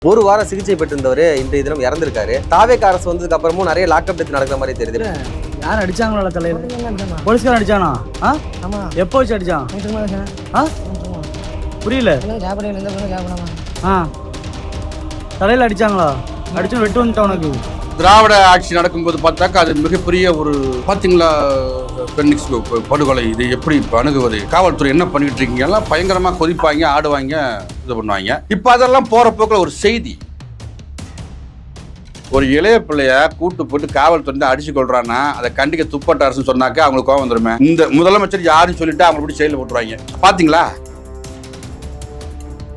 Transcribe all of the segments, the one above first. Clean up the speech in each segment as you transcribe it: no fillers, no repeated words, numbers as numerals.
ஒரு வாரம் சிகிச்சை பெற்றிருந்தவர் இன்றைய தினம் இறந்திருக்காரு. தாவேக அரசு வந்ததுக்கு அப்புறமும் நிறைய லாக்அப் டெத் நடக்கிற மாதிரி தெரியுது. யார் அடிச்சாங்களா தலைவர்? போலீஸ்காரன் அடிச்சானா? எப்போ வச்சு அடிச்சான்? புரியல. தலையில அடிச்சாங்களா? அடிச்சு வெட்டு வந்துட்டா உனக்கு? திராவிட ஆட்சி நடக்கும்போது பார்த்தாக்கா அது மிகப்பெரிய ஒரு பார்த்தீங்களா பெண்ணிக்ஸ் படுகொலை, இது எப்படி அணுகுவது, காவல்துறை என்ன பண்ணிட்டு இருக்கீங்க எல்லாம் பயங்கரமாக கொதிப்பாங்க, ஆடுவாங்க, இது பண்ணுவாங்க. இப்போ அதெல்லாம் போகிற போக்கில் ஒரு செய்தி, ஒரு இளைய பிள்ளைய கூட்டு போட்டு காவல்துறை அடிச்சு கொள்றான்னா அதை கண்டிக்க துப்பட்ட அரசுன்னு சொன்னாக்கா அவங்களுக்கு கோவம் வந்துருமே. இந்த முதலமைச்சர் யாருன்னு சொல்லிட்டு அவங்க இப்படி செயலில் போட்டுருவாங்க. பார்த்தீங்களா,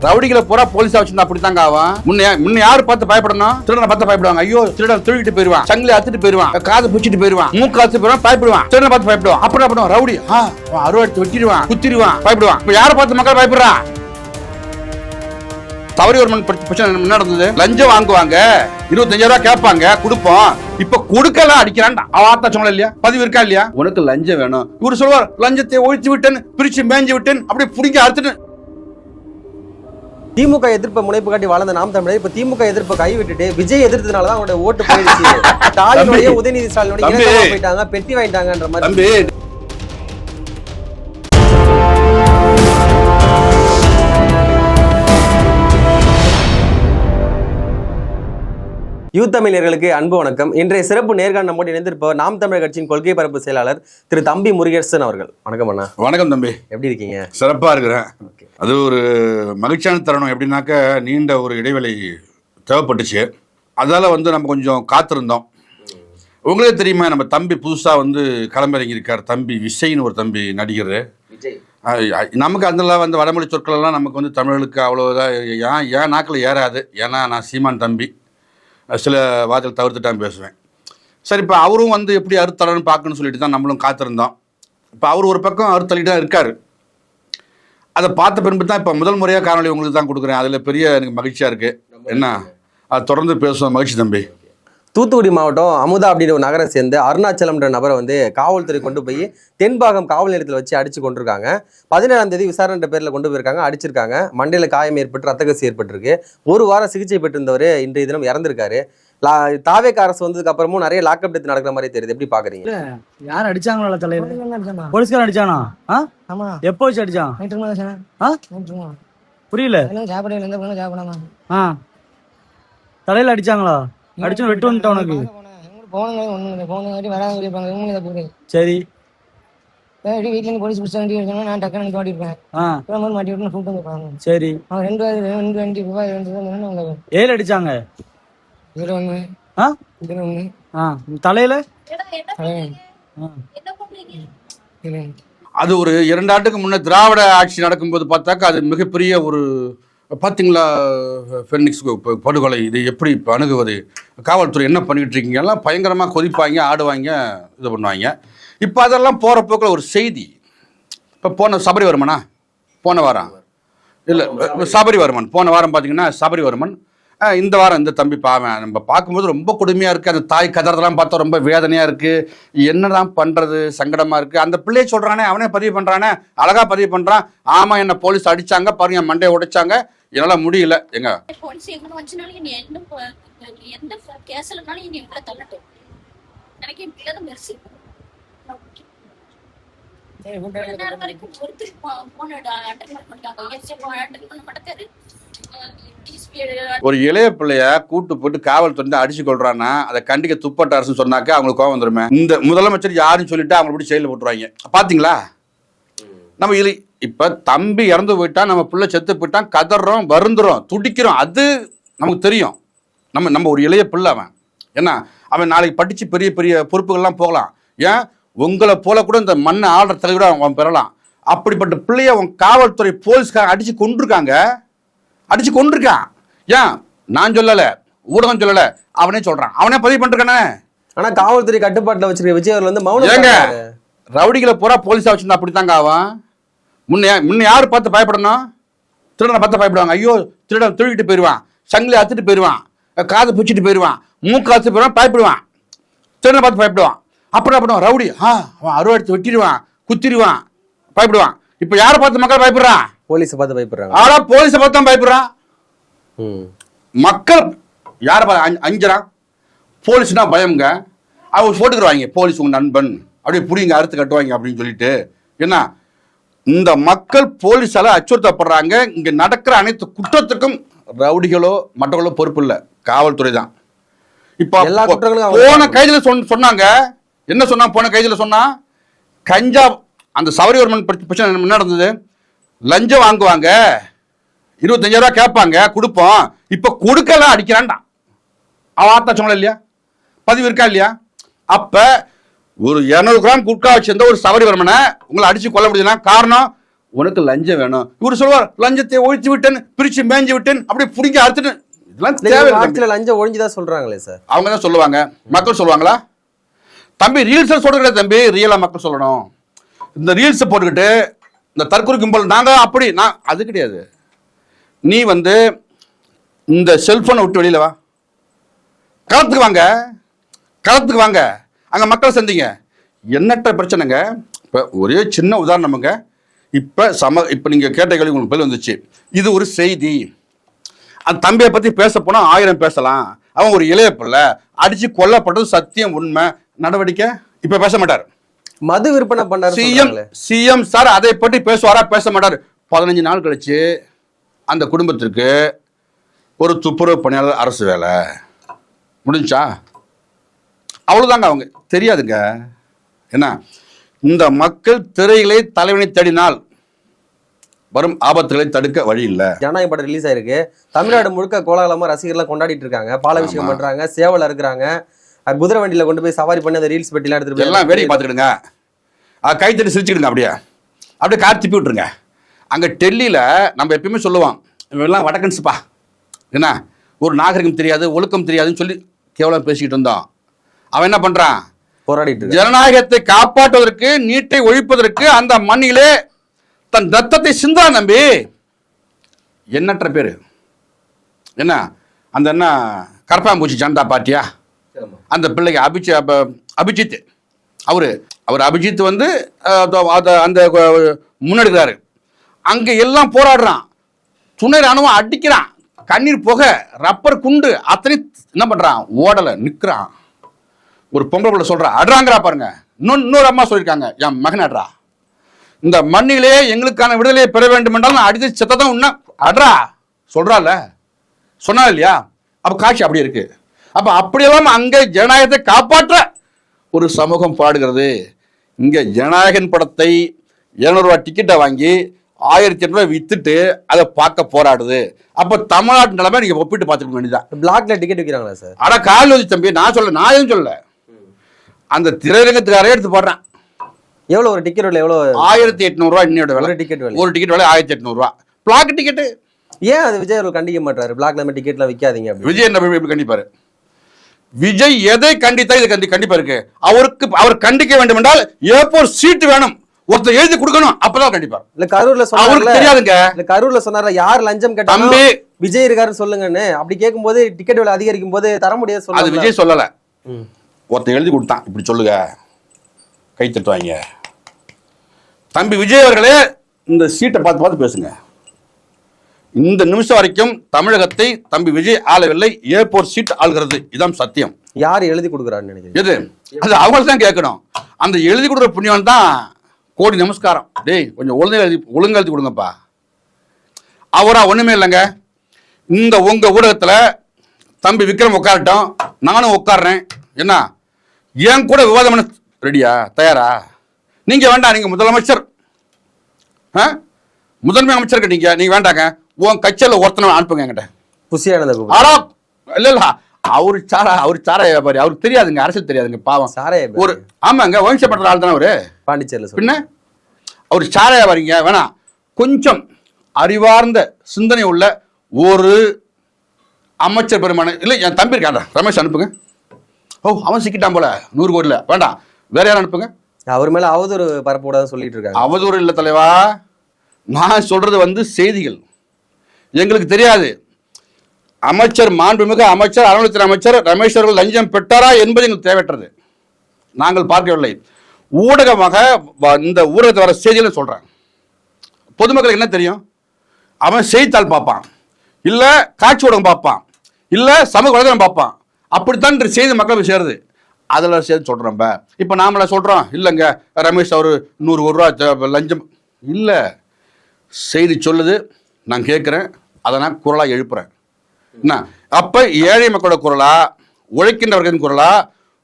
ரவுடிகளை பூரா போலீஸா வச்சிருந்தா அப்படித்தாங்க ஆகும். முன்ன யாரு பார்த்து பயப்படணும்? திருடனை பார்த்து பயப்படுவாங்க. ஐயோ திருடன் திருடிட்டு போயிருவான், சங்கிலி அத்துட்டு போயிருவான், காது பிடிச்சிட்டு போயிருவான், மூக்கு அத்து போயிருவான், பயப்படுவான். திருடனை பார்த்து பயப்படுவான். அப்படி பண்ணுவான் ரவுடி, அறுவாடு வெட்டிடுவான், குத்திடுவான், பயப்படுவான். இப்ப யாரை பார்த்து மக்கள் பயப்படுறான்? தவறியவர்மன் பிரச்சனை என்ன நடந்தது? லஞ்சம் வாங்குவாங்க, 25,000 ரூபாய் கேட்பாங்க, கொடுப்போம். இப்ப கொடுக்கலாம் அடிக்கிறான். அவன் சொன்ன இல்லையா, பதிவு இருக்கா இல்லையா? உனக்கு லஞ்சம் வேணும், இவரு சொல்லுவார் லஞ்சத்தை ஒழித்து விட்டேன், பிரிச்சு மேஞ்சு விட்டேன், அப்படி புடிங்க அறுத்துட்டு. திமுக எதிர்ப்பை முனைப்பு காட்டி வளர்ந்த நாம் தமிழர் இப்ப திமுக எதிர்ப்பை கைவிட்டுட்டு விஜய் எதிர்த்ததுனாலதான் அவங்களுடைய ஓட்டு போயிடுச்சு. ஸ்டாலினுடைய உதயநிதி ஸ்டாலினுடைய போயிட்டாங்க, பெட்டி வாங்கிட்டாங்கன்ற மாதிரி. யூத் தமிழர்களுக்கு அன்பு வணக்கம். இன்றைய சிறப்பு நேர்காணல் நம்மோடு இணைந்திருப்பவர் நாம் தமிழர் கட்சியின் கொள்கை பரப்பு செயலாளர் திரு தம்பி முருகேசன் அவர்கள். வணக்கம் அண்ணா. வணக்கம் தம்பி, எப்படி இருக்கீங்க? சிறப்பா இருக்கிறேன். அது ஒரு மகிழ்ச்சியான தருணம். எப்படின்னாக்க நீண்ட ஒரு இடைவெளி தேவைப்பட்டுச்சு, அதால நம்ம கொஞ்சம் காத்திருந்தோம். உங்களே தெரியுமா, நம்ம தம்பி புதுசா களமிறங்கியிருக்கார். தம்பி விஜய்னு ஒரு தம்பி நடிகர். நமக்கு அதெல்லாம் வடமொழி சொற்கள் எல்லாம் நமக்கு தமிழர்களுக்கு அவ்வளோதான் ஏன் நாக்கில் ஏறாது. ஏன்னா நான் சீமான் தம்பி, சில வார்த்தைகள் தவிர்த்துட்டான் பேசுவேன். சரி, இப்போ அவரும் எப்படி அறுத்தலன்னு பார்க்கணும்னு சொல்லிட்டு தான் நம்மளும் காத்திருந்தோம். இப்போ அவர் ஒரு பக்கம் அறுத்தலிட்டு தான் இருக்கார். அதை பார்த்த பின்பு தான் இப்போ முதல் முறையாக காணொலி உங்களுக்கு தான் கொடுக்குறேன். அதில் பெரிய எனக்கு மகிழ்ச்சியாக இருக்குது. என்ன, அது தொடர்ந்து பேசுவோம். மகிழ்ச்சி தம்பி. தூத்துக்குடி மாவட்டம் அமுதா அப்படின்ற ஒரு நகரை சேர்ந்து அருணாச்சலம்ன்ற நபரை காவல்துறை கொண்டு போய் தென்பாகம் காவல் நிலையத்தில் வச்சு அடிச்சு கொண்டிருக்காங்க. 17ஆம் தேதி விசாரணை பேரில் கொண்டு போயிருக்காங்க, அடிச்சிருக்காங்க. மண்டையில் காயம் ஏற்பட்டு ரத்த கசி ஏற்பட்டிருக்கு. ஒரு வாரம் சிகிச்சை பெற்றிருந்தவர் இன்றைய தினம் இறந்திருக்காரு. தாவேக அரசு வந்ததுக்கு அப்புறமும் நிறைய லாக்அப் டெத் நடக்கிற மாதிரி தெரியுது. எப்படி பாக்குறீங்க? யார் அடிச்சாங்களா தலைவர்? போலீஸ்காரன் அடிச்சானா? எப்போ வச்சு அடிச்சான்? புரியல. தலையில அடிச்சாங்களா? அடிச்சு வெட்டு வந்துட்டா உனக்கு? சரி, வீட்டுல இருந்து போலீஸ் பிடிச்ச வண்டி இருக்கணும், நான் டக்குனு மாட்டிருப்பேன். மாட்டி விட்டு கூப்பிட்டு வந்துருப்பாங்க. சரி, அவன் 2 வண்டி ஏழு அடிச்சாங்க. தலையில அது ஒரு 2 ஆண்டுக்கு முன்ன திராவிட ஆட்சி நடக்கும்போது பார்த்தாக்கா அது மிகப்பெரிய ஒரு பார்த்தீங்களா பெண்ணிக்ஸ் படுகொலை, இது எப்படி அணுகுவது, காவல்துறை என்ன பண்ணிட்டு இருக்கீங்க எல்லாம் பயங்கரமாக கொதிப்பாங்க, ஆடுவாங்க, இது பண்ணுவாங்க. இப்போ அதெல்லாம் போகிற போக்கில் ஒரு செய்தி. இப்போ சபரிவர்மனா போன வாரம் இல்லை, சபரிவர்மன் போன வாரம் பார்த்தீங்கன்னா சபரிவர்மன். இந்த வாரம் இந்த தம்பி பாவன் நம்ம பார்க்கும்போது ரொம்ப கொடுமையாக இருக்குது. அந்த தாய் கதறதெல்லாம் பார்த்தா ரொம்ப வேதனையாக இருக்குது. என்னதான் பண்ணுறது, சங்கடமாக இருக்குது. அந்த பிள்ளையை சொல்கிறானே, அவனே பதிவு பண்ணுறானே, அழகாக பதிவு பண்ணுறான். ஆமாம், என்ன போலீஸ் அடித்தாங்க பாருங்க, மண்டையை உடைச்சாங்க, என்னால் முடியல. எங்க ஒரு இளைய பிள்ளைய கூட்டு போட்டு காவல்துறை அடிச்சு கொள்றான்னா அதை கண்டிக்க துப்பட்ட அரசுன்னு சொன்னாக்கா அவங்களுக்கு கோவம் வந்துருமே. இந்த முதலமைச்சர் யாருன்னு சொல்லிட்டு அவங்க இப்படி செயலில் போட்டுருவாங்க. பார்த்தீங்களா, நம்ம இப்ப தம்பி இறந்து போயிட்டா, நம்ம பிள்ளை செத்து போயிட்டான், கதறோம், வருந்துறோம், துடிக்கிறோம். அது நமக்கு தெரியும். நம்ம ஒரு இளைய பிள்ளை அவன். ஏன்னா அவன் நாளைக்கு படிச்சு பெரிய பெரிய பொறுப்புகள்லாம் போகலாம். ஏன், உங்களை போல கூட இந்த மண்ணை ஆள்ற தலைவரை அவன் பெறலாம். அப்படிப்பட்ட பிள்ளைய அவன் காவல்துறை போலீஸ்காரன் அடிச்சு கொண்டிருக்கான். ஏன் நான் சொல்லல, ஊடகம் சொல்லல, அவனே சொல்றான், அவனே பதிவு பண்ணிருக்கானே. ஆனா காவல்துறை கட்டுப்பாட்டுல வச்சிருக்க விஜய் அவர்கள் மௌனம். ஏங்க, ரவுடிகளை பூரா போலீஸா வச்சிருந்தா அப்படித்தாங்க ஆவான். முன்ன யாரு பார்த்து பயப்படணும்? திருடனை பார்த்து பயப்படுவாங்க. ஐயோ திருடன் திருடிட்டு போயிருவான், சங்கிலி அத்துட்டு போயிருவான், காது பிடிச்சிட்டு போயிருவான், மூக்கு அத்து போயிருவான், பயப்படுவான். திருடனை பார்த்து பயப்படுவான். அப்புறம் பண்ணுவான் ரவுடி, அவன் அறுவாடு வெட்டிடுவான், குத்திடுவான், பயப்படுவான். இப்ப யாரை பார்த்து மக்கள் பயப்படுறான்? போலீஸை பார்த்து பயப்படுறாங்க. ஆனா போலீஸை பார்த்து தான் பயப்படுறான். மக்கள் யாரை அஞ்சுறான்? போலீஸ்னா பயம்ங்க. அவங்க போட்டுக்கிறாங்க, போலீஸ் உங்க நண்பன், அப்படியே புடிங்க அறுத்து கட்டுவாங்க அப்படின்னு சொல்லிட்டு. ஏன்னா இந்த மக்கள் போலீஸால அச்சுறுத்தப்படுறாங்க. இங்க நடக்கிற அனைத்து குற்றத்துக்கும் ரவுடிகளோ மற்றவர்களோ பொறுப்பு இல்லை, காவல்துறை தான். இப்ப எல்லா குற்றங்களும் போன கைதுல சொன்னாங்க, என்ன சொன்னா போன கைதுல சொன்னா, கஞ்சா அந்த சபரிவர்மன் பிரச்சனை என்ன நடந்தது? லஞ்சம் வாங்குவாங்க, 25,000 ரூபாய் கேட்பாங்க, கொடுப்போம். இப்ப கொடுக்கலாம் அடிக்கிறான்டா. அவன் ஆத்தா சொன்னல இல்லையா, பதிவு இருக்கா இல்லையா? அப்ப ஒரு 200 கிராம் குட்கா வச்சிருந்த ஒரு சபரிவர்மனை உங்களை அடிச்சு கொல்ல முடியுதுன்னா காரணம் உனக்கு லஞ்சம் வேணும். இவர் சொல்லுவார் லஞ்சத்தை ஒழிச்சு விட்டேன், பிரிச்சு மேய்ஞ்சு விட்டேன், அப்படியே புடிங்க அறுத்துட்டு. இதெல்லாம் தேவை. லஞ்சம் ஒழிஞ்சுதான் சொல்றாங்களே சார். அவங்க தான் சொல்லுவாங்க, மக்கள் சொல்லுவாங்களா? தம்பி ரீல்ஸ் சொல்றது தம்பி, ரியலா மக்கள் சொல்லணும். இந்த ரீல்ஸ் போட்டுக்கிட்டு இந்த தற்கொலை கும்பல் நாங்க அப்படி நான் அது கிடையாது. நீ இந்த செல்போனை விட்டு வெளியில வா, களத்துக்கு வாங்க, களத்துக்கு வாங்க, அங்க மக்களை சந்திங்க. எண்ணற்ற பிரச்சனைங்க. இப்ப ஒரே சின்ன உதாரணமுங்க. இப்ப நீங்க கேட்ட கேள்வி உங்களுக்கு பதில் வந்துச்சு. இது ஒரு செய்தி. அந்த தம்பியை பத்தி பேச போனா 1000 பேசலாம். அவன் ஒரு இளைய பிள்ளை, அடிச்சு கொல்லப்பட்டது சத்தியம், உண்மை. நடவடிக்கை இப்ப பேச மாட்டார். மது விற்பனை பண்ணாரு சிஎம் சார், அதை பற்றி பேசுவாரா? பேச மாட்டார். 15 நாள் கழிச்சு அந்த குடும்பத்திற்கு ஒரு துப்புரவு பணியாளர் அரசு வேலை முடிஞ்சா அவ்வளவுதாங்க. அவங்க தெரியாதுங்க. என்ன, இந்த மக்கள் திரைகளை தலைவனை தேடினால் வரும் ஆபத்துகளை தடுக்க வழி இல்லை. ஜனநாயக படம் ரிலீஸ் ஆயிருக்கு. தமிழ்நாடு முழுக்க கோலாகலமா ரசிகர்லாம் கொண்டாடிட்டு இருக்காங்க, பாலாபிஷேகம் பண்றாங்க, சேவல இருக்கிறாங்க, குதிரை வண்டியில கொண்டு போய் சவாரி பண்ணி அந்த ரீல்ஸ் பெட்டிலாம் எடுத்துட்டு போய் எல்லாம் வேடிக்கை பார்த்துக்கிடுங்க, கைத்தட்டி சிரிச்சுக்கிடுங்க, அப்படியே கார் திப்பி விட்டுருங்க. அங்க டெல்லியில நம்ம எப்பயுமே சொல்லுவோம், இவெல்லாம் வடக்கன்ஸுப்பா, என்ன ஒரு நாகரிகம் தெரியாது, ஒழுக்கம் தெரியாதுன்னு சொல்லி கேவலம் பேசிக்கிட்டு இருந்தோம். அவன் என்ன பண்றான்? போராடிட்டு ஜனநாயகத்தை காப்பாற்றுவதற்கு, நீட்டை ஒழிப்பதற்கு அந்த மண்ணிலே தன் ரத்தத்தை சிந்தான் தம்பி. எண்ணற்ற பேரு. என்ன அந்த என்ன கரப்பாம்பூச்சி ஜனதா பார்ட்டியா, அந்த பிள்ளைக்கு அபிஜித், அவர் அபிஜித் அந்த முன்னெடுக்கிறாரு. அங்க எல்லாம் போராடுறான், துணை ராணுவம் அடிக்கிறான், கண்ணீர் புகை, ரப்பர் குண்டு, அத்தனை என்ன பண்றான்? ஓடல, நிக்கிறான். ஒரு பொம்பளை பிள்ளை சொல்றா, அட்றாங்கிறா பாருங்க. இன்னொரு அம்மா சொல்லியிருக்காங்க, என் மகன் அட்ரா, இந்த மண்ணிலே எங்களுக்கான விடுதலையை பெற வேண்டும் என்றால் நான் அடித்து செத்ததான் உன்ன அட்ரா சொல்றால, சொன்னா இல்லையா? அப்ப காட்சி அப்படி இருக்கு. அப்ப அப்படியெல்லாம் அங்க ஜனநாயகத்தை காப்பாற்ற ஒரு சமூகம் பாடுகிறது. இங்க ஜனநாயகன் படத்தை 200 ரூபாய் டிக்கெட்டை வாங்கி 1800 ரூபாய் வித்துட்டு அதை பார்க்க போராடுது. அப்ப தமிழ்நாட்டு நிலைமை நீங்க ஒப்பிட்டு பார்த்துக்க வேண்டியதான். பிளாக்ல டிக்கெட் விற்கிறாங்களா சார்? ஆனா கால் வச்சு தம்பி, நான் எதுவும் சொல்ல, அந்த திரையரங்கத்துக்காரே எடுத்து போடுறேன். எவ்வளவு ஒரு டிக்கெட் விலை? எவ்வளவு? 1800 ரூபாய் இன்னையோட விலை. ஒரு டிக்கெட் விலை 1800 ரூபாய். பிளாக் டிக்கெட் ஏன் அது விஜய் அவர்கள் கண்டிக்க மாட்டாரு? பிளாக்ல டிக்கெட்லாம் விற்காதீங்க. விஜய் என்ன எப்படி கண்டிப்பாரு? விஜய் எதை கண்டித்தா இது கண்டிப்பா இருக்கு. அவர் கண்டிக்க வேண்டும் என்றால் ஏர்போர்ட் சீட் வேணும், ஒருத்தர் எழுதி கொடுக்கணும், அப்பதான் கண்டிப்பா. இல்ல கரூர்ல சொன்னாங்க, தெரியாதுங்க. இல்ல கரூர்ல சொன்னார யார் லஞ்சம் கேட்டாங்க விஜய் இருக்காருன்னு சொல்லுங்கன்னு. அப்படி கேட்கும்போது டிக்கெட் விலை அதிகரிக்கும் போது தர முடியாது சொல்ல. அது விஜய் சொல்லல, ஒருத்தர் எழுதி கொடுத்தான், இப்படி சொல்லுங்க, கை தட்டுவாங்க. தம்பி விஜய் அவர்களே, இந்த சீட்டை பார்த்து பார்த்து பேசுங்க. இந்த நிமிஷம் வரைக்கும் தமிழகத்தை தம்பி விஜய் ஆளவில்லை, ஏர்போர்ட் சீட் ஆள்கிறது. இதான் சத்தியம். யார் எழுதி கொடுக்குறான்னு நினைக்கிறேன்? எது அது அவங்க தான் கேட்கணும். அந்த எழுதி கொடுக்குற புண்ணியம் தான் கோடி நமஸ்காரம். டேய் கொஞ்சம் ஒழுங்கு எழுதி கொடுங்கப்பா. அவரா ஒண்ணுமே இல்லைங்க. இந்த உங்க ஊடகத்துல தம்பி விக்ரம் உட்காரட்டும், நானும் உட்காடுறேன். என்ன ஏன் கூட விவாதம் பண்ண ரெடியா, தயாரா? நீங்க வேண்டாம், நீங்க முதலமைச்சர், முதன்மை அமைச்சர் நீங்க வேண்டாங்க. உன் கட்சியில் ஒருத்தனை அனுப்புங்க என்கிட்ட. இல்ல அவரு சார வியாபாரி, அவருக்கு தெரியாதுங்க, அரசியல் தெரியாதுங்க, பாவம். ஒரு ஆமாங்க, வம்சப்பட்ட ஆள் தானே அவரு, பாண்டிச்சேரியில். பின்ன அவர் சார வியாபாரிங்க. வேணாம், கொஞ்சம் அறிவார்ந்த சிந்தனை உள்ள ஒரு அமைச்சர் பெருமான இல்ல, என் தம்பி இருக்காண்டா ரமேஷ் அனுப்புங்க. ஓ அவன் சிக்கிட்டான் போல 100 கோடியில், வேண்டாம் வேற யாரும் அனுப்புங்க. அவர் மேல அவதூறு பரப்பக்கூடாதுன்னு சொல்லிட்டு இருக்காங்க. அவதூறு இல்ல தலைவா, நான் சொல்றது செய்திகள். எங்களுக்கு தெரியாது அமைச்சர், மாண்புமிகு அமைச்சர், அறநிலையத்துறை அமைச்சர் ரமேஷ் அவர்கள் லஞ்சம் பெற்றாரா என்பது எங்களுக்கு தேவையற்றது. நாங்கள் பார்க்கவில்லை. ஊடகமாக இந்த ஊடகத்தை வர செய்திகள் சொல்றேன். பொதுமக்களுக்கு என்ன தெரியும்? அவன் செய்தித்தாள் பார்ப்பான், இல்ல காட்சி ஊடகம் பார்ப்பான், இல்ல சமூக வலைதளம் பார்ப்பான். அப்படித்தான் செய்தி மக்கள் போய் சேருது. அதில் சேர்த்து சொல்கிறோம். இப்போ நாமள சொல்கிறோம் இல்லைங்க ரமேஷ் அவர் 100 ரூபா லஞ்சம் இல்லை. செய்தி சொல்லுது, நான் கேட்குறேன், அதை நான் குரலாக எழுப்புறேன். என்ன அப்போ ஏழை மக்களோட குரலா, உழைக்கின்றவர்களின் குரலா,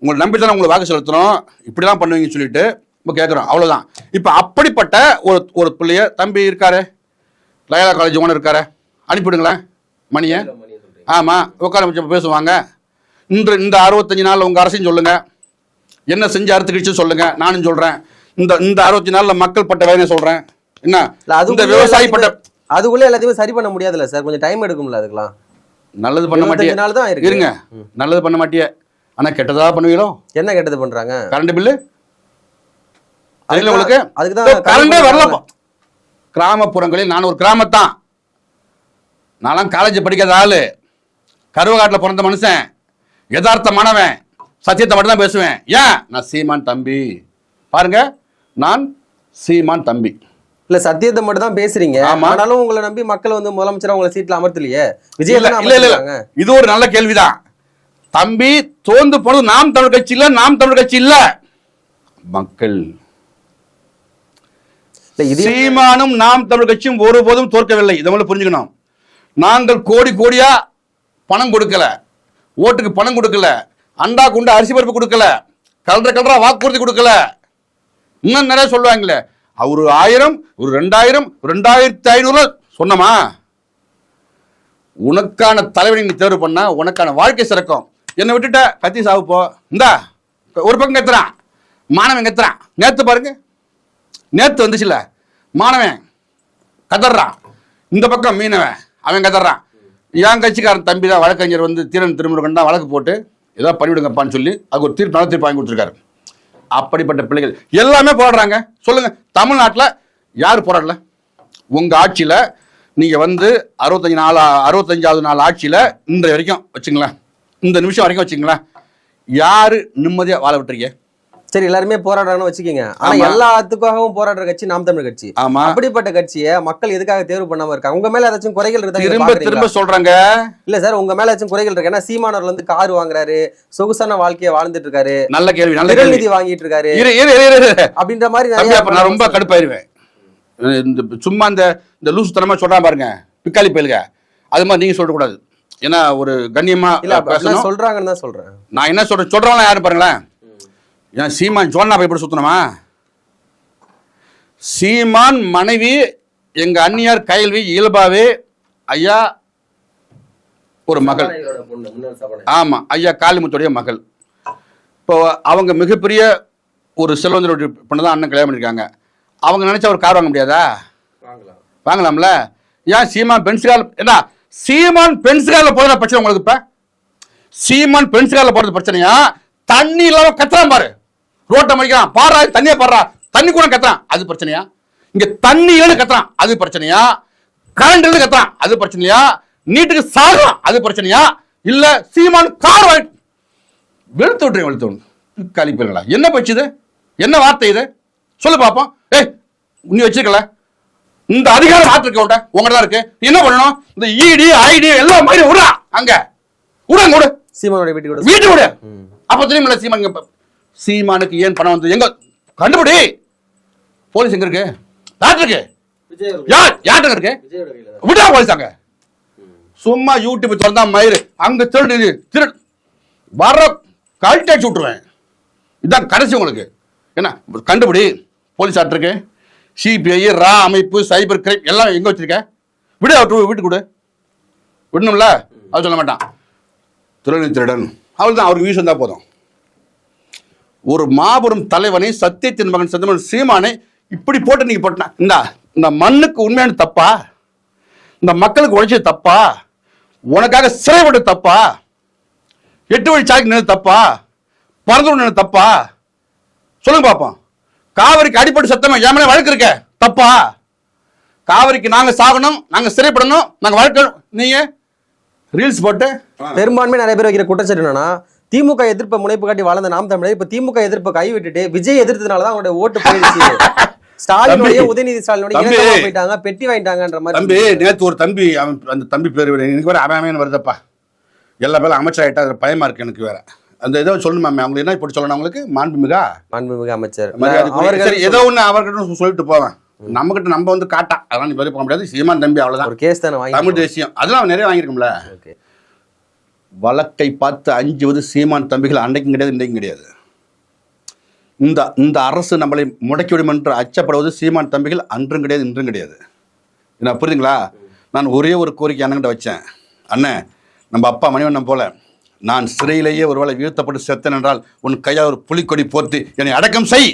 உங்களை நம்பி தானே உங்களை வாக்கு செலுத்தணும், இப்படிலாம் பண்ணுவீங்கன்னு சொல்லிட்டு இப்போ கேட்குறோம். அவ்வளோதான். இப்போ அப்படிப்பட்ட ஒரு பிள்ளைய தம்பி இருக்காரு, லயோலா காலேஜ் ஓனர் இருக்காரு, அனுப்பிவிடுங்களேன் மணியை. ஆமாம், உட்கார வச்சு பேசுவாங்க. இந்த 65 நாள் உங்கள் அரசையும் சொல்லுங்கள், என்ன செஞ்சு அறுத்து கழிச்சு சொல்லுங்கள். நானும் சொல்கிறேன், இந்த 65 நாளில் மக்கள் பட்ட வேலையை சொல்கிறேன். என்ன இந்த விவசாயி பட்ட அதுக்குள்ளே எல்லாத்தையுமே சரி பண்ண முடியாதுல்ல சார், கொஞ்சம் டைம் எடுக்கும்ல. அதுக்கெல்லாம் நல்லது பண்ண மாட்டியே இருங்க, நல்லது பண்ண மாட்டியே, ஆனால் கெட்டதாக பண்ணுவீங்களோ? என்ன கெட்டது பண்ணுறாங்க? கரண்ட் பில்லு உங்களுக்கு, அதுக்குதான் கரண்டே வரலப்போ. கிராமப்புறங்களில் நான் ஒரு கிராமத்தான், நான்லாம் காலேஜ் படிக்காத ஆளு, கருவகாட்டில் பிறந்த மனுஷன், யதார்த்தமானவன், சத்தியத்தை மட்டும் தான் பேசுவேன். ஏன்? நான் சீமான் தம்பி. பாருங்க, நான் சீமான் தம்பி. இல்ல சத்தியத்தை மட்டும் தான் பேசுறீங்க. ஆனாலும் உங்களை நம்பி மக்கள் வந்து முதலமைச்சரா உங்களை சீட்ல அமர்த்தலையே. விஜய் இல்ல, இது ஒரு நல்ல கேள்விதான். தம்பி தோந்து போனது நாம் தமிழ் கட்சி இல்ல, நாம் தமிழ் கட்சி இல்ல, மக்கள். சீமானும் நாம் தமிழ் கட்சியும் ஒருபோதும் தோற்கவில்லை. இதை புரிஞ்சுக்கணும். நாங்கள் கோடி கோடியா பணம் கொடுக்கல, ஓட்டுக்கு பணம் கொடுக்கல, அண்டா குண்டு அரிசி பருப்பு கொடுக்கல, கலரா வாக்குறுதி கொடுக்கல. இன்னும் நிறைய சொல்லுவாங்களே, ஒரு 1000, ஒரு 2000, 2500 சொன்னமா? உனக்கான தலைவனை நீ தேர்வு பண்ணா உனக்கான வாழ்க்கை சிறக்கும். என்னை விட்டுட்ட கத்தி சாவுப்போ. இந்தா ஒரு பக்கம் கத்துறான், மாணவன் கத்துறான். நேத்து பாருங்க, நேத்து வந்துச்சுல, மாணவன் கதறான், இந்த பக்கம் மீனவன் அவன் கதறான். என் கட்சிக்காரன் தம்பி தான் வழக்கறிஞர் வந்து தீரன் திருமுருகன் தான் வழக்கு போட்டு ஏதோ பண்ணிவிடுங்கப்பான்னு சொல்லி அதுக்கு ஒரு நல்ல தீர்ப்பு வாங்கி கொடுத்துருக்காரு. அப்படிப்பட்ட பிள்ளைகள் எல்லாமே போராடுறாங்க. சொல்லுங்க, தமிழ்நாட்டில் யார் போராடல? உங்க ஆட்சியில் நீங்க வந்து 65வது நாள் ஆட்சியில் இன்றைய வரைக்கும் வச்சுங்களேன், இந்த நிமிஷம் வரைக்கும் வச்சுங்களேன், யாரு நிம்மதியா வாழ விட்டுறீங்க? சரி, எல்லாருமே போராடுறாங்கன்னு வச்சுக்கோங்க. ஆனா எல்லாத்துக்காகவும் போராடுற கட்சி நாம் தமிழ் கட்சி. ஆமா, அப்படிப்பட்ட கட்சியை மக்கள் எதுக்காக தேர்வு பண்ணாம இருக்காங்க? உங்க மேல ஏதாச்சும் குறைகள் இருக்கா? திரும்ப சொல்றாங்க. இல்ல சார், உங்க மேல ஏதாச்சும் குறைகள் இருக்கு? ஏன்னா சீமானவர் வந்து கார் வாங்குறாரு, சொகுசான வாழ்க்கையை வாழ்ந்துட்டு இருக்காரு, நல்ல கேள்வி, நல்ல நிதி வாங்கிட்டு இருக்காரு அப்படின்ற மாதிரி நான் ரொம்ப கடுப்பாயிருவேன். சும்மா இந்த லூசுத்தனமா சொல்றான் பாருங்க, பிக்காளி பயிலுங்க, அது மாதிரி நீங்க சொல்லக்கூடாது. ஏன்னா ஒரு கண்ணியமா சொல்றாங்கன்னு தான் சொல்றேன். நான் என்ன சொல்றேன் யாரு பாருங்களேன். ஏன் சீமான் ஜோன்னா போய் இப்படி சுத்தணுமா? சீமான் மனைவி எங்க அண்ணியார் கைல்வி இயல்பாவே ஐயா ஒரு மகள். ஆமா, ஐயா காளிமுத்துடைய மகள். இப்போ அவங்க மிகப்பெரிய ஒரு செல்வந்தருடைய பொண்ணு தான் அண்ணன் கல்யாணம் பண்ணிருக்காங்க. அவங்க நினைச்சா ஒரு கார் வாங்க முடியாதா? வாங்கலாம்ல. ஏன் சீமான் பென்ஸ்கால், என்ன சீமான் பென்ஸ்கால போகிற பிரச்சனை உங்களுக்கு? இப்ப சீமான் பென்ஸ்கால போறது பிரச்சனையா? தண்ணி இல்லாம கத்துறான் பாரு, ரோட்டை மடிக்கிறான், பாடுறா தண்ணியை பாடுறா, தண்ணி கூட கத்துறான், அது பிரச்சனையா? இங்க தண்ணி கத்துறான், அது பிரச்சனையா? கரண்ட் கத்துறான், அது பிரச்சனையா? நீட்டுக்கு சாடுறான், அது பிரச்சனையா? இல்ல சீமான் கார் வெளுத்து விட்டுறேன், வெளுத்து விட்டு கழிப்பீங்களா? என்ன பச்சுது? என்ன வார்த்தை இது? சொல்லு பாப்போம். ஏய், நீ வச்சிருக்கல இந்த அதிகாரம் மாத்திருக்க உங்கள்கிட்ட தான் இருக்கு. என்ன பண்ணணும்? இந்த இடி ஐடி எல்லாம் மாதிரி விடுறா, அங்க விடுங்க, விடு சீமானுடைய வீட்டு விடு. அப்ப தெரியுமில்ல சீமான், சீமானுக்கு ஏன் பணம் வந்து எங்க கண்டுபிடி. போலீஸ் எங்க இருக்கு? யாருக்கு யார்கிட்ட இருக்கு? விடா போலீஸ் அங்க. சும்மா யூடியூப் திறந்தா மயிறு அங்க திருடு வர கழட்டி அடிச்சு விட்டுருவேன். இதுதான் கடைசி உங்களுக்கு. என்ன கண்டுபிடி. போலீஸ் ஆட்டு இருக்கு, சிபிஐ, ரா அமைப்பு, சைபர் கிரைம் எல்லாம் எங்க வச்சிருக்க? விடு, வீட்டுக்கு விடு. விடணும்ல, அது சொல்ல மாட்டான். திருடன் அவள் தான், அவருக்கு வீஸ் வந்தா போதும். ஒரு மாபெரும் தலைவனை, சத்தியத்தின் மகன் செந்தமிழ் சீமானை இப்படி போட்டு நீங்க போட்டா இந்த மண்ணுக்கு உண்மையான தப்பா? இந்த மக்களுக்கு உழைச்சது தப்பா? உனக்காக சிறைப்பட்டு தப்பா? 8 வழி சாக்கி நின்று தப்பா? பறந்து நின்று தப்பா? சொல்லுங்க பாப்போம். காவிரிக்கு அடிப்பட்டு சத்தமா ஏமனே வழக்கு இருக்க தப்பா? காவிரிக்கு நாங்க சாகணும், நாங்க சிறைப்படணும், நாங்க வழக்கு, நீங்க ரீல்ஸ் போட்டு பெரும்பான்மை நிறைய பேர் வைக்கிற குற்றச்சாட்டு என்னன்னா, திமுக எதிர்ப்பை முனைப்பு காட்டி வளர்ந்த நாம் தமிழர் இப்ப திமுக எதிர்ப்பை கைவிட்டுட்டு விஜய் எதிர்த்ததுனாலதான் அவங்களுடைய ஓட்டு போயிடுச்சு. ஸ்டாலினுடைய, உதயநிதி ஸ்டாலினுடைய போயிட்டாங்க, பெட்டி வாங்கிட்டாங்கன்ற மாதிரி. தம்பி நேத்து ஒரு தம்பி, அந்த தம்பி பேரு எனக்கு வேற அவன் வருதப்பா. எல்லா பேரும் அமைச்சராகிட்டா அது பயமா இருக்கு எனக்கு வேற. அந்த ஏதோ சொல்லணுமா அவங்களுக்கு என்ன இப்படி சொல்லணும் அவங்களுக்கு மாண்புமிகு அமைச்சர் சரி ஏதோ ஒன்று அவர்கிட்ட சொல்லிட்டு போவேன். நம்மகிட்ட நம்ம வந்து காட்டா அதெல்லாம் நீ வெளியே போக முடியாது. சீமான் தம்பி அவ்வளோதான். ஒரு கேஸ் தானே வாங்கி தமிழ் தேசியம் அதெல்லாம் அவன் நிறைய வாங்கியிருக்கோம்ல. வழக்கை பார்த்து அஞ்சுவது சீமான் தம்பிகள் அன்றைக்கும் கிடையாது, இன்றைக்கும் கிடையாது. இந்த அரசு நம்மளை முடக்கிவிடும் என்று அச்சப்படுவது சீமான் தம்பிகள் அன்றும் கிடையாது, இன்றும் கிடையாது. என்ன புரியுதுங்களா? நான் ஒரே ஒரு கோரிக்கை அண்ணன்கிட்ட வச்சேன். அண்ணன், நம்ம அப்பா மணிவண்ணன் போல நான் சிறையிலேயே ஒருவேளை வீழ்த்தப்பட்டு செத்தேன் என்றால் உன் கையால் ஒரு புலிக்கொடி போர்த்து என்னை அடக்கம் செய்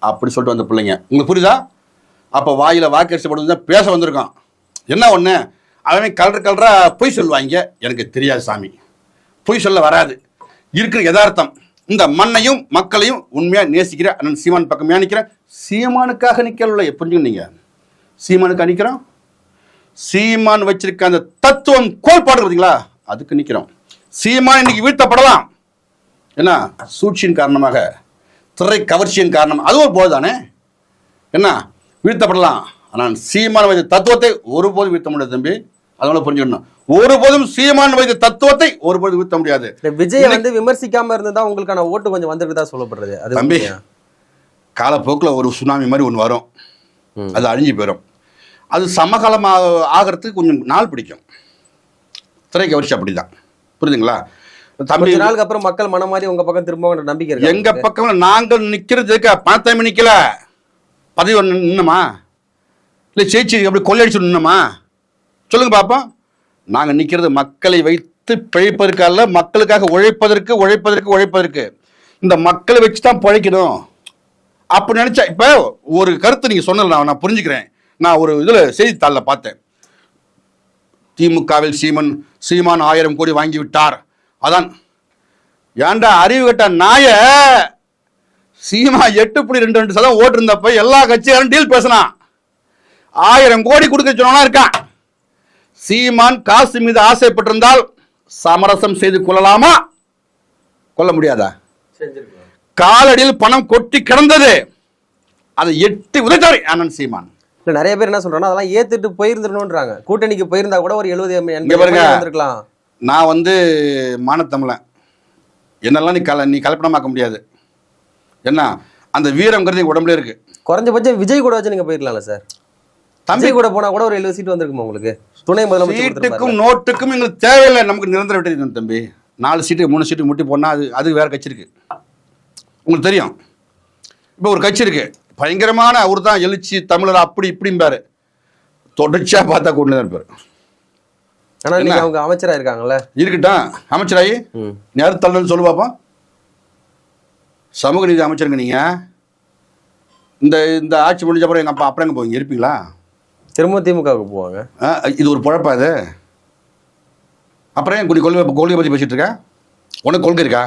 அப்படி சொல்லிட்டு வந்த பிள்ளைங்க. உங்களுக்கு புரியுதா? அப்போ வாயில் வாக்கரிசப்படுவது தான் பேச வந்திருக்கான். என்ன ஒன்று அவன் கலரா பொய் சொல்லுவாங்க. எனக்கு தெரியாது சாமி, பொய் சொல்ல வராது. இருக்கிற யதார்த்தம். இந்த மண்ணையும் மக்களையும் உண்மையாக நேசிக்கிற அண்ணன் சீமான் பக்கம் நிற்கிறேன். சீமானுக்காக நிற்கல. புரிஞ்சுங்க, நீங்கள் சீமானுக்கு நிற்கிறோம். சீமான் வச்சிருக்க அந்த தத்துவம் கோட்பாடு பார்த்தீங்களா, அதுக்கு நிற்கிறோம். சீமான் இன்னைக்கு வீழ்த்தப்படலாம். என்ன சூழ்ச்சியின் காரணமாக, திரை கவர்ச்சியின் காரணம், அது ஒரு போது தானே. என்ன வீழ்த்தப்படலாம். ஆனால் சீமான் வைத்த தத்துவத்தை ஒருபோதும் வீழ்த்த முடியாது தம்பி. அதனால புரிஞ்சுக்கணும். ஒருபோதும் சீமான் வைத்த தத்துவத்தை ஒருபோதும் வீழ்த்த முடியாது. விஜய் வந்து விமர்சிக்காம இருந்ததா உங்களுக்கான ஓட்டு கொஞ்சம் வந்துட்டு சொல்லப்படுறது. அது தம்பி காலப்போக்கில் ஒரு சுனாமி மாதிரி ஒன்று வரும், அது அழிஞ்சு போயிடும். அது சமகாலமாக ஆகிறதுக்கு கொஞ்சம் நாள் பிடிக்கும். திரை கவர்ச்சி அப்படிதான். புரியுதுங்களா? தம்பி நாளுக்கு அப்புறம் மக்கள் மனம் மாதிரி உங்க பக்கம் திரும்ப நம்பிக்கை இருக்கு. எங்க பக்கம் நாங்கள் நிற்கிறது பணத்தை நிற்கல, பதவி நின்னுமா இல்லை ஜெயிச்சு அப்படி கொள்ளையடிச்சு நின்னுமா சொல்லுங்க பாப்போம். நாங்கள் நிற்கிறது மக்களை வைத்து பிழைப்பதற்கு அல்ல, மக்களுக்காக உழைப்பதற்கு. இந்த மக்களை வச்சு தான் பிழைக்கணும் அப்படி நினைச்சா. இப்போ ஒரு கருத்து நீங்கள் சொன்னல நான் புரிஞ்சுக்கிறேன். நான் ஒரு இதில் செய்தித்தாளில் பார்த்தேன். திமுகவில் சீமான் 1000 கோடி வாங்கி விட்டார். அதான் ஏன்டா அறிவு கட்ட நாய, சீமா 8.22% ஓட்டு இருந்தப்ப எல்லா கட்சியாரும் டீல் பேசினான். 1000 கோடி கொடுக்க சொன்னா இருக்கான். சீமான் காசு மீது ஆசைப்பட்டிருந்தால் சமரசம் செய்து கொள்ளலாமா, கொள்ள முடியாதா? காலடியில் பணம் கொட்டி கிடந்தது, அதை எட்டி உதைத்தார் அண்ணன் சீமான். இல்ல நிறைய பேர் என்ன சொல்றாங்க, அதெல்லாம் ஏத்துட்டு போயிருந்துடணும்ன்றாங்க. கூட்டணிக்கு போயிருந்தா கூட ஒரு 70 வந்திருக்கலாம். நான் வந்து மானத்தமிழன், என்னெல்லாம் நீ கல்பனமாக்க முடியாது. என்ன அந்த வீரங்கிறது உடம்புல இருக்கு. குறைஞ்சபட்சம் விஜய் கூட வச்சு நீங்க போயிருக்கலாம்ல சார். தம்பி கூட போனா கூட ஒரு 70 சீட் வந்திருக்குமா உங்களுக்கு? துணை முதலமைச்சர் சீட்டுக்கும் நோட்டுக்கும் எங்களுக்கு தேவையில்லை. நமக்கு நிரந்தர வெற்றி தம்பி. 4 சீட்டு 3 சீட்டு முட்டி போனா அது வேற கட்சி இருக்கு, உங்களுக்கு தெரியும். இப்போ ஒரு கட்சி இருக்கு பயங்கரமான, அவர் தான் எழுச்சி தமிழர் அப்படி இப்படிம்பாரு, தொடர்ச்சியா பார்த்தா கொண்டு தான் இருப்பாரு. ஆனா நீங்க அவங்க அமைச்சரா இருக்காங்கல்ல, இருக்கட்டும். அமைச்சராகி யாரு தள்ளன்னு சொல்லு பாப்போம். சமூக நீதி அமைச்சருங்க நீங்க. இந்த ஆட்சி முடிஞ்ச அப்புறம் எங்க அப்பா அப்புறம் எங்க போவீங்க, இருப்பீங்களா? திரும்ப திமுகவுக்கு போவாங்க. இது ஒரு பொழப்பா இது? அப்புறம் ஏன் கொள்கை பத்தி பேசிட்டு இருக்க? உனக்கு கொள்கை இருக்கா?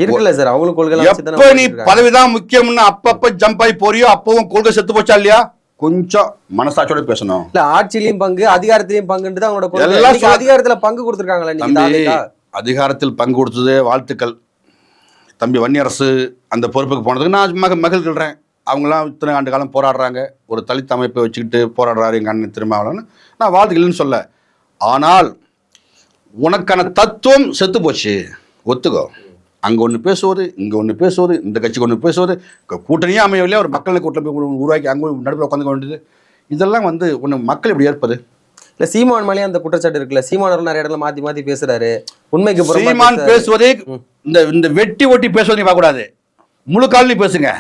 இருக்குல்ல சார், அவங்களுக்கு கொள்கை. எப்ப நீ பதவிதான் முக்கியம்னு அப்பப்ப ஜம்ப் ஆகி போறியோ அப்பவும் கொள்கை செத்து போச்சா இல்லையா? கொஞ்சம் மனசாட்சியோட பேசணும். இல்ல ஆட்சியிலையும் பங்கு அதிகாரத்திலையும் பங்குன்றது அவங்களோட கொள்கை. அதிகாரத்துல பங்கு கொடுத்துருக்காங்களா? அதிகாரத்தில் பங்கு கொடுத்தது வாழ்த்துக்கள் தம்பி. வன்னியரசு அந்த பொறுப்புக்கு போனதுக்கு நான் மகிழ்கிறேன். அவங்களாம் இத்தனை ஆண்டு காலம் போராடுறாங்க, ஒரு தலித் அமைப்பை வச்சுக்கிட்டு போராடுறாரு எங்கள் அண்ணன் திருமாவளவன். நான் வாழ்த்துக்கள்னு சொல்ல. ஆனால் உனக்கான தத்துவம் செத்து போச்சு, ஒத்துக்கோ. அங்கே ஒன்று பேசுவது, இங்கே ஒன்று பேசுவது, இந்த கட்சிக்கு ஒன்று பேசுவது, கூட்டணியே அமையவில்லையா ஒரு மக்கள் கூட்டணி உருவாக்கி அங்கே நடுவில் உட்காந்து வேண்டியது, இதெல்லாம் வந்து ஒன்று மக்கள் எப்படி ஏற்பது? இல்லை சீமான் மேலேயே அந்த குற்றச்சாட்டு இருக்குல்ல, சீமான் நிறைய இடத்துல மாற்றி பேசுறாரு. உண்மைக்கு சீமான் பேசுவதே இந்த வெட்டி ஒட்டி பேசுவது நீ பார்க்கக்கூடாது, முழு காலையும் பேசுங்க.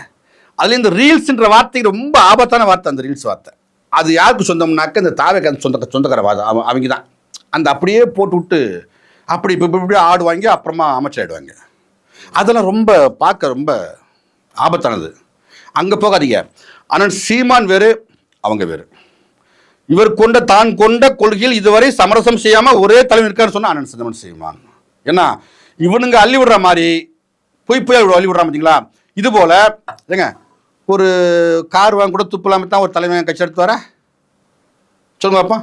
அதுல இந்த ரீல்ஸ்ன்ற வார்த்தைக்கு ரொம்ப ஆபத்தான வார்த்தை. அந்த ரீல்ஸ் வார்த்தை அது யாருக்கு சொந்தம்னாக்க இந்த தாவே சொந்தக்கார வாதம் அவங்க தான். அந்த அப்படியே போட்டு விட்டு அப்படி இப்படி ஆடுவாங்க, அப்புறமா அமைச்சராயிடுவாங்க. அதெல்லாம் ரொம்ப பார்க்க ரொம்ப ஆபத்தானது. அங்கே போகாதீங்க. ஆனால் சீமான் வேறு, அவங்க வேறு. இவர் தான் கொண்ட கொள்கையில் இதுவரை சமரசம் செய்யாமல் ஒரே தலைவர் இருக்காருன்னு சொன்னால் அண்ணன் சிதம்பரம் சீமான். ஏன்னா இவனுங்க அள்ளி விடுற மாதிரி போய் அள்ளி விடுறான் பார்த்தீங்களா? இது போல் ஏங்க ஒரு கார் வாங்க கூட துப்பு இல்லாமல் தான் ஒரு தலைவன் கட்சி எடுத்து வர சொல்லுங்க பாப்பா.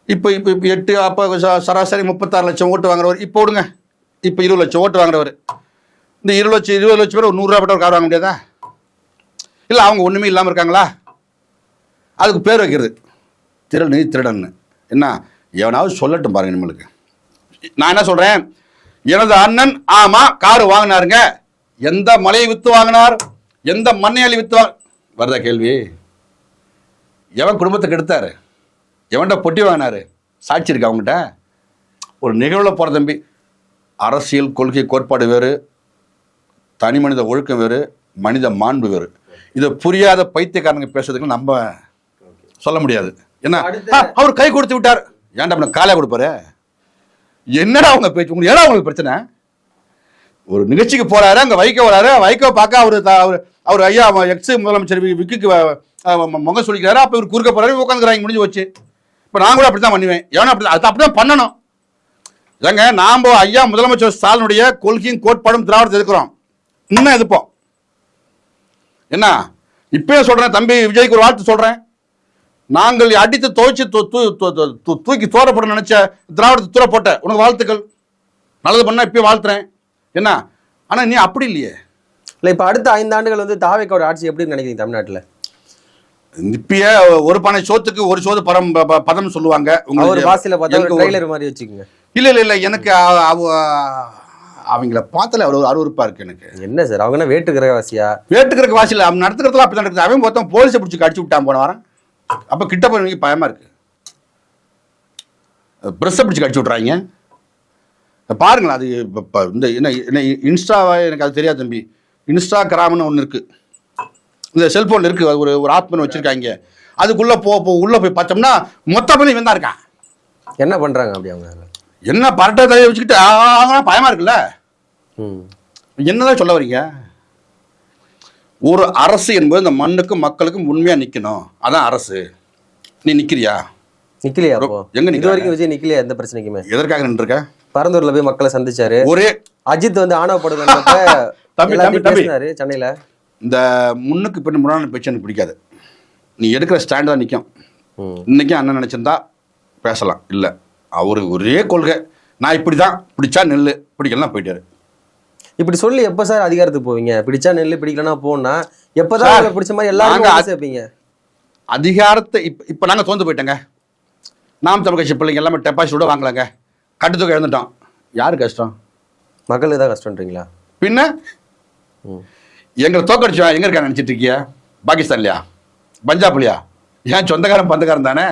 இப்போ 8 அப்போ சராசரி 36 லட்சம் ஓட்டு வாங்குறவர் இப்போ விடுங்க, இப்போ 20 லட்சம் ஓட்டு வாங்குறவர். இந்த 20 லட்சம் பேர் ஒரு 100 ரூபா பட்ட ஒரு கார் வாங்க முடியாதா? இல்லை அவங்க ஒன்றுமே இல்லாமல் இருக்காங்களா? அதுக்கு பேர் வைக்கிறது திருடன்னு. என்ன எவனாவது சொல்லட்டும் பாருங்க நம்மளுக்கு. நான் என்ன சொல்கிறேன், எனது அண்ணன் ஆமாம் காரு வாங்கினாருங்க, எந்த மலையை விற்று வாங்கினார், எந்த மண்ணையாளி விற்று வருதா கேள்வி? எவன் குடும்பத்துக்கு எடுத்தாரு, எவன்கிட்ட பொட்டி வாங்கினாரு, சாட்சி இருக்கு அவங்ககிட்ட? ஒரு நிகழ்வில் போகிற தம்பி, அரசியல் கொள்கை கோட்பாடு வேறு, தனி மனித ஒழுக்கம் வேறு, மனித மாண்பு வேறு. இதை புரியாத பைத்தியக்காரங்க பேசுறதுக்கு நம்ம சொல்ல முடியாது. என்ன அவர் கை கொடுத்து விட்டார், ஏன்டா அப்படி காலையாக கொடுப்பாரு? என்னடா அவங்க பேச்சு, உங்களுக்கு ஏன்னா அவங்களுக்கு பிரச்சனை? ஒரு நிகழ்ச்சிக்கு போறாரு, அங்கே வைகோ வராரு, வைகோ பார்க்க அவர் ஐயா எக்ஸ் முதலமைச்சர் விக்குக்கு முகம் சொல்லிக்கிறாரு, அப்போ இவர் குறுக்க போறாரு, உட்காந்துக்கிறாங்க, முடிஞ்சு வச்சு. இப்போ நான் கூட அப்படி தான் பண்ணுவேன், எவனா அப்படி அது அப்படி தான் பண்ணணும். ஏங்க நாம் ஐயா முதலமைச்சர் ஸ்டாலினுடைய கொள்கையும் கோட்பாடும் திராவிடத்தை இருக்கிறோம், இன்னும் எதிர்ப்போம். என்ன இப்பயே சொல்றேன், தம்பி விஜய்க்கு ஒரு வாழ்த்து சொல்றேன். நாங்கள் அடித்து துவைச்சு தூக்கி தோறப்பட நினைச்ச திராவிடத்தை தூர போட்ட உனக்கு வாழ்த்துக்கள், நல்லது பண்ணா இப்பயே வாழ்த்துறேன். என்ன ஆனா நீ அப்படி இல்லையே. இல்லை, இப்போ அடுத்த 5 ஆண்டுகள் வந்து தாவேக்காவோட ஆட்சி எப்படின்னு நினைக்கிறீங்க தமிழ்நாட்டில்? இப்பயே ஒரு பானை சோத்துக்கு ஒரு சோது பதம் சொல்லுவாங்க. ஒரு பாசில பார்த்தா ட்ரெய்லர் மாதிரி வச்சுக்கோங்க. இல்ல எனக்கு அவங்கள பார்த்தால ஒரு அருவருப்பா இருக்கு எனக்கு. என்ன சார் அவங்க வேட்டுக்கிற வாசியா? வேட்டுக்கிற வாசியில் அவன் நடத்துக்கிறதுல அப்படி நடக்குது. அவன் மொத்தம் போலீஸை பிடிச்சி கடிச்சு விட்டான் போன வாரம். அப்போ கிட்ட போய் பயமா இருக்கு, ப்ரெஸ்ஸை பிடிச்சி கடிச்சு விட்றாங்க. பாருங்களேன், அது இந்த என்ன இன்ஸ்டாவா எனக்கு அது தெரியாது தம்பி. இன்ஸ்டாகிராம்னு ஒன்று இருக்குது, இந்த செல்ஃபோன் இருக்குது, ஒரு ஆப்னு வச்சுருக்காங்க. அதுக்குள்ளே உள்ளே போய் பார்த்தோம்னா மொத்த பண்ணி இவன் தான் இருக்கான். என்ன பண்ணுறாங்க அப்படி அவங்க? என்ன பரட்டை தலையை வச்சுக்கிட்டு பயமாக இருக்குல்ல. என்னதான் சொல்ல வரீங்க? ஒரு அரசு என்பது இந்த மண்ணுக்கும் மக்களுக்கும் உண்மையாக நிற்கணும், அதான் அரசு. நீ நிற்கிறியா? நிக்கலையா? எங்க இது வரைக்கும் விஜய் நிக்கலையா எந்த பிரச்சனைக்குமே? எதற்காக நின்றுருக்க? பரந்தூர்ல போய் மக்களை சந்திச்சாரு. ஒரே அஜித் வந்து ஆணவப்படுது சென்னையில. இந்த முன்னுக்கு பின் முன்னாடி பேச்சு எனக்கு பிடிக்காது. நீ எடுக்கிற ஸ்டாண்ட் தான் நிற்கும். இன்னைக்கும் அண்ணன் நினைச்சிருந்தா பேசலாம். இல்லை, அவருக்கு ஒரே கொள்கை, நான் இப்படி தான், பிடிச்சா நெல், பிடிக்கலாம் போயிட்டாரு. இப்படி சொல்லி எப்போ சார் அதிகாரத்துக்கு போவீங்க? பிடிச்சா நெல், பிடிக்கலன்னா போனா எப்போதான் பிடிச்ச மாதிரி எல்லாரும் சேர்ப்பீங்க அதிகாரத்தை? இப்போ நாங்கள் தோந்து போயிட்டோங்க. நாம் தமிழ் கட்சி பிள்ளைங்க எல்லாமே டெபாசிட்டோட வாங்கலாங்க, கட்டுத்தொகை இழந்துட்டோம். யாரு கஷ்டம்? மக்களுக்கு தான் கஷ்டம்ன்றீங்களா? பின்ன எங்களை தோக்கடிச்சா எங்க இருக்கா நினைச்சிட்டு இருக்கியா? பாகிஸ்தான்லையா, பஞ்சாப்லையா? ஏன் சொந்தக்காரன் பந்தக்காரன் தானே.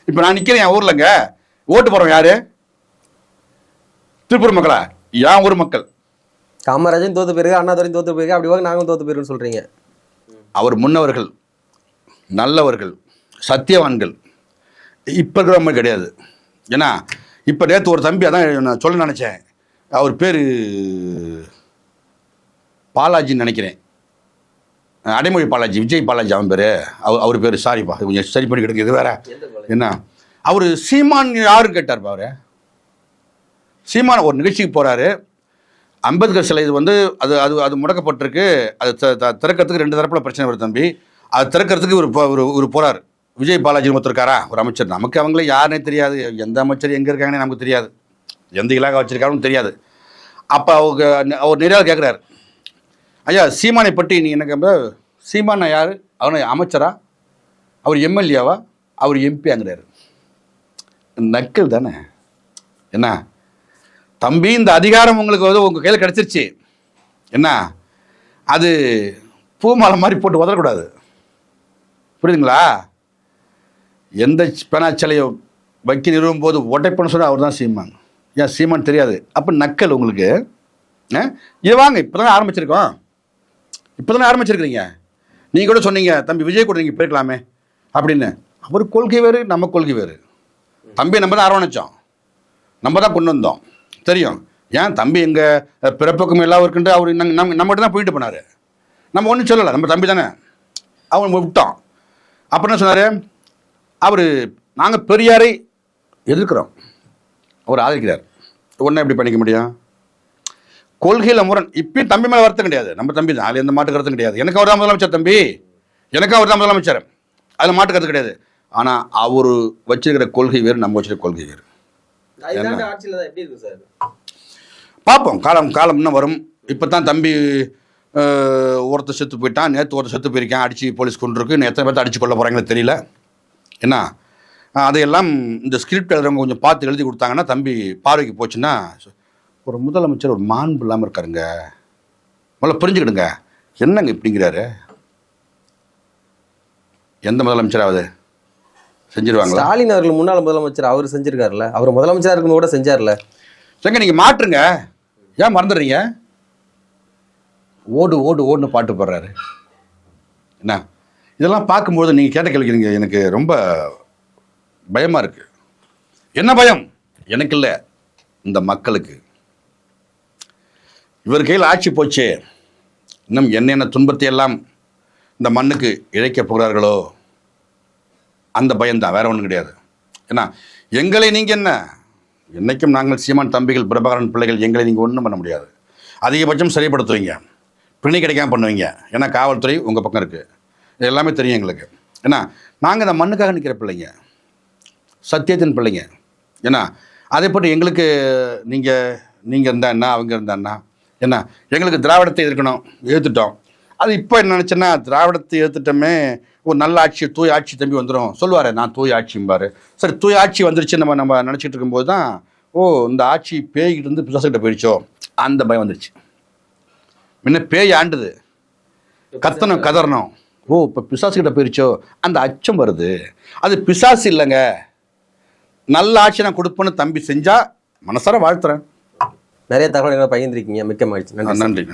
இப்போ நான் நிற்கிறேன் என் ஊர்லங்க, ஓட்டு போகிறோம் யாரு? திருப்பூர் மக்களா? என் ஊர் மக்கள். காமராஜன் தோத்து போயிருக்கு, அண்ணாதுரையும் தோத்து போயிருக்கு, அப்படி வாங்க நாங்களும் தோத்து போயிருக்குன்னு சொல்றீங்க. அவர் முன்னவர்கள், நல்லவர்கள், சத்தியவான்கள். இப்போ இருக்கிற மாதிரி கிடையாது. ஏன்னா இப்போ நேற்று ஒரு தம்பி, அதான் நான் சொல்ல நினச்சேன், அவர் பேர் பாலாஜின்னு நினைக்கிறேன், அடைமொழி பாலாஜி, விஜய் பாலாஜி அவன் பேர். அவர் பேர் சாரிப்பா, கொஞ்சம் சரி பண்ணி கிடைக்கிறது வேற. என்ன அவர் சீமான் யாருன்னு கேட்டார்ப்பா. அவர் சீமான் ஒரு நிகழ்ச்சிக்கு போகிறாரு, அம்பேத்கர் சிலை இது வந்து அது அது அது முடக்கப்பட்டிருக்கு, அது திறக்கிறதுக்கு 2 தரப்பில் பிரச்சனை வருது தம்பி. அது திறக்கிறதுக்கு ஒரு போகிறார். விஜய் பாலாஜி ஒருத்தர் இருக்காரா, ஒரு அமைச்சர். நமக்கு அவங்களே யாருன்னே தெரியாது, எந்த அமைச்சர் எங்கே இருக்காங்கன்னே நமக்கு தெரியாது, எந்த இலாகா வச்சுருக்காருன்னு தெரியாது. அப்போ அவர் நிறையா கேட்குறாரு, ஐயா சீமானை பற்றி நீங்கள் எனக்கு, சீமானா யார், அவனை அமைச்சரா, அவர் எம்எல்ஏவா, அவர் எம்பியாங்கிறாரு. நக்கல் தானே. என்ன தம்பி, இந்த அதிகாரம் உங்களுக்கு வந்து உங்கள் கையில் கிடச்சிருச்சு, என்ன அது பூமாலை மாதிரி போட்டு உதறக்கூடாது, புரியுதுங்களா? எந்த பேனாச்சலையை வைக்க நிறுவும் போது ஒட்டைப்பண்ண சொன்னால் அவர் தான் சீமான். ஏன் சீமான் தெரியாது? அப்போ நக்கல் உங்களுக்கு. இது வாங்க, இப்போ தானே ஆரம்பிச்சிருக்கோம், இப்போ தானே ஆரம்பிச்சிருக்கிறீங்க. நீங்கள் கூட சொன்னீங்க தம்பி விஜய் கூட நீங்கள் போயிருக்கலாமே அப்படின்னு. அவர் கொள்கை வேறு, நம்ம கொள்கை வேறு. தம்பி நம்ம தான் அரவணைச்சோம், நம்ம தான் கொண்டு வந்தோம், தெரியும். ஏன் தம்பி எங்கள் பிறப்பக்கம் எல்லாம் இருக்குன்ட்டு அவர் நம்மகிட்ட தான் போயிட்டு போனார். நம்ம ஒன்றும் சொல்லலை, நம்ம தம்பி தானே, அவன் விட்டோம். அப்புறம் என்ன சொன்னார் அவர், நாங்கள் பெரியாரை எதிர்க்கிறோம், அவர் ஆதரிக்கிறார். ஒன்றும் எப்படி பண்ணிக்க முடியும்? கொள்கையில் முரண். இப்பயும் தம்பி மேலே வருத்தம் கிடையாது, நம்ம தம்பி தான், அதில் எந்த மாட்டு கருத்தும் கிடையாது. எனக்கு அவர் தான் முதலமைச்சர் தம்பி, எனக்கு அவர் தான் முதலமைச்சர், அதில் மாட்டு கருத்து கிடையாது. ஆனால் அவர் வச்சிருக்கிற கொள்கை வேறு, நம்ம வச்சிருக்கிற கொள்கை வேறு. பார்ப்போம், காலம் இன்னும் வரும். இப்போ தான் தம்பி ஒருத்தர் செத்து போயிட்டான், நேற்று ஒருத்தர் செத்து போயிருக்கான், அடித்து போலீஸ் கொண்டு இருக்கு. இன்னும் எத்தனை பேர்த்த அடித்து கொள்ள போகிறாங்களோ தெரியல. என்ன அதையெல்லாம் இந்த ஸ்கிரிப்ட் எழுதுறவங்க கொஞ்சம் பார்த்து எழுதி கொடுத்தாங்கன்னா தம்பி பார்வைக்கு போச்சுன்னா, ஒரு முதலமைச்சர் ஒரு மாண்பு இல்லாமல் இருக்காருங்க, முதல்ல புரிஞ்சுக்கிடுங்க. என்னங்க இப்படிங்கிறாரு? எந்த முதலமைச்சராவது செஞ்சிருவாங்களா? ஸ்டாலின் அவர்கள் முன்னாள் முதலமைச்சர் அவர் செஞ்சிருக்காருல்ல, அவர் முதலமைச்சராக இருக்கும் கூட செஞ்சார்ல. சரிங்க, நீங்கள் மாற்றுங்க, ஏன் மறந்துடுறீங்க? ஓடு ஓடு ஓடுன்னு பாட்டு போடுறாரு. என்ன இதெல்லாம் பார்க்கும்போது நீங்கள் கேட்ட கேள்விக்கிறீங்க, எனக்கு ரொம்ப பயமாக இருக்குது. என்ன பயம்? எனக்கு இல்லை, இந்த மக்களுக்கு. இவர் கையில் ஆட்சி போச்சு, இன்னும் என்னென்ன துன்பத்தை எல்லாம் இந்த மண்ணுக்கு இழைக்க போகிறார்களோ, அந்த பயம்தான், வேற ஒன்றும் கிடையாது. ஏன்னா எங்களை நீங்கள் என்ன, என்றைக்கும் நாங்கள் சீமான் தம்பிகள் பிரபாகரன் பிள்ளைகள், எங்களை நீங்கள் ஒன்றும் பண்ண முடியாது. அதிகபட்சம் சரிப்படுத்துவீங்க, பிணை கிடைக்காம பண்ணுவீங்க. ஏன்னா காவல்துறை உங்கள் பக்கம் இருக்குது, இது எல்லாமே தெரியும் எங்களுக்கு. ஏன்னா நாங்கள் இந்த மண்ணுக்காக நிற்கிற பிள்ளைங்க, சத்தியத்தின் பிள்ளைங்க. ஏன்னா அதை பற்றி எங்களுக்கு நீங்கள் இருந்தா என்ன, அவங்க இருந்தா என்ன, ஏன்னா எங்களுக்கு திராவிடத்தை எதிர்க்கணும், எதிர்த்துட்டோம். அது இப்போ என்ன நினச்சேன்னா, திராவிடத்தை எதிர்த்துட்டோமே, ஒரு நல்ல ஆட்சி, தூய் ஆட்சி தம்பி வந்துடும் சொல்லுவார். நான் தூய் ஆட்சிம்பார். சரி, தூய் ஆட்சி வந்துருச்சு நம்ம நினச்சிட்டு இருக்கும்போது தான், ஓ இந்த ஆட்சி பேய்கிட்டு இருந்து பிசாசுக்கிட்ட போயிடுச்சோ, அந்த பயம் வந்துருச்சு. முன்ன பேய் ஆண்டுது, கத்தனம் கதறணும், ஓ இப்போ பிசாசுக்கிட்ட போயிடுச்சோ, அந்த அச்சம் வருது. அது பிசாசு இல்லைங்க, நல்ல ஆட்சி நான் கொடுப்பேன்னு தம்பி செஞ்சால் மனசார வாழ்த்துறேன். நிறைய தகவல்களை பகிர்ந்திருக்கீங்க, மிக்க மகிழ்ச்சி. நன்றி.